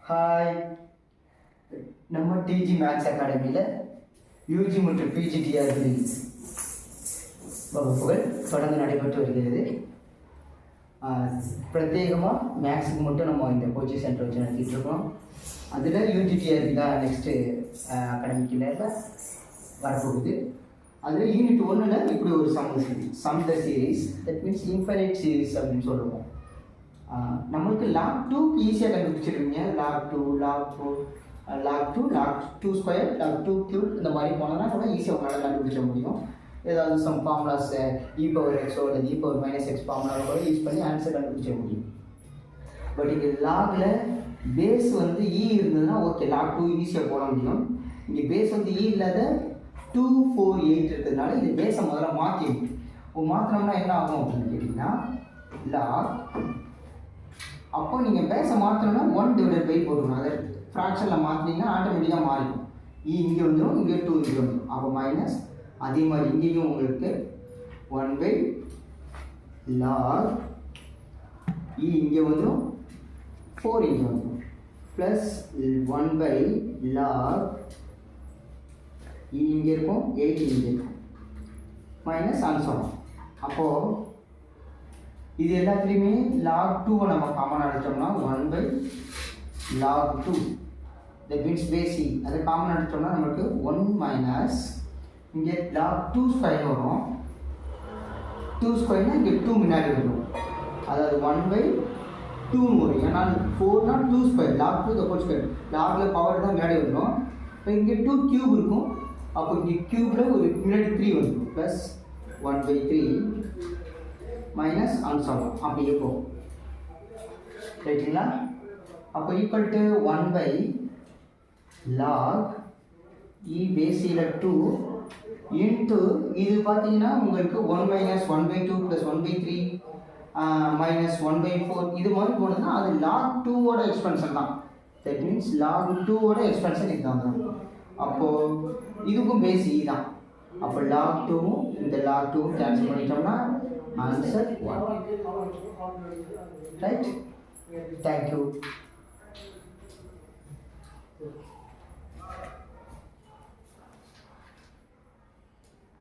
Hi, நம்ம டிஜி maths அகாடமியில் UG மற்றும் பிஜி டிஆர்பி வகுப்புகள் தொடர்ந்து நடைபெற்று வருகிறது. பிரத்யேகமாக மேக்ஸுக்கு மட்டும் நம்ம இந்த கோச்சிங் சென்டர் வச்சு நடத்திட்டு இருக்கோம். அதில் யூஜி டிஆர்பி தான் நெக்ஸ்ட்டு அகாடமிக் இயரில் வரப்போகுது. அதில் யூனிட் 1ல் இப்படி ஒரு sum the series, that means infinite series அப்படின்னு சொல்லுவோம். நம்மளுக்கு லாக் 2 ஈஸியாக கண்டுபிடிச்சிருவீங்க. Log 2, log 4, log 2, log 2 square, log 2 cube இந்த மாதிரி போனோம்னா கூட ஈஸியாக உங்களால் கண்டுபிடிச்ச முடியும். ஏதாவது சம் ஃபார்முலாஸ் e⁻x அல்லது e⁻−x ஃபார்முலாவை கூட யூஸ் பண்ணி ஆன்சர் கண்டுபிடிச்ச முடியும். பட் இங்கே லாகில் பேஸ் வந்து இருந்ததுன்னா ஓகே, லாக் 2 ஈஸியாக போட முடியும். இங்கே பேஸ் வந்து இல்லாத 2, 4, 8 இருக்கிறதுனால இது பேஸை முதல்ல மாற்றிடும். மாற்றினோம்னா என்ன ஆகும் அப்படின்னு கேட்டிங்கன்னா, லாக் அப்போ நீங்கள் பேஸை மாற்றணும்னா 1/by போட்டுக்கணும். அதை ஃப்ராக்ஷனில் மாற்றினீங்கன்னா ஆட்டோமேட்டிக்காக மாறிடும். இங்கே வந்துடும், இங்கே 2 இங்கே வந்துடும். அப்போ மைனஸ். அதே மாதிரி இங்கேயும் உங்களுக்கு 1/log இங்கே வந்துடும், 4 இங்கே வந்துடும், ப்ளஸ் 1/log இங்கே இருக்கும், 8 இங்கே இருக்கும், மைனஸ் ஆன்சர். அப்போது இது எல்லாத்துலேயுமே log 2 நம்ம காமனாக எடுத்தோம்னா 1/log 2, that means base e. அதை காமனாக எடுத்தோம்னா நம்மளுக்கு 1 மைனஸ் இங்கே log 2 ஸ்கொயர் வரும். 2 ஸ்கொயர்னால் இங்கே 2 முன்னாடி வரும், அதாவது 1/2 வரும். ஏன்னா 4னா 2 square, log 2 the whole square, லாகில் பவர் தான் முன்னாடி வரும். இப்போ இங்கே 2 கியூப் இருக்கும். அப்போ இங்கே கியூபில் ஒரு முன்னாடி 3 வந்துடும், ப்ளஸ் 1/3 மைனஸ் ஆன்சர் அப்படியே போகும். ரைட்டுங்களா? அப்போ equal to 1/log e பேசியில் 2 into இது பார்த்தீங்கன்னா உங்களுக்கு 1 மைனஸ் 1/2 ப்ளஸ் 1/3 மைனஸ் 1/4 இது மாதிரி போனதுன்னா அது log 2ஓட எக்ஸ்பென்ஷன் தான். தட் மீன்ஸ் log 2ஓட எக்ஸ்பென்ஷன் இதுதான் தான். அப்போது இதுக்கும் பேஸ் இ தான். அப்போ log 2வும் இந்த log 2வும் கேன்சல் பண்ணிட்டோம்னா answer 1. Right? Thank you.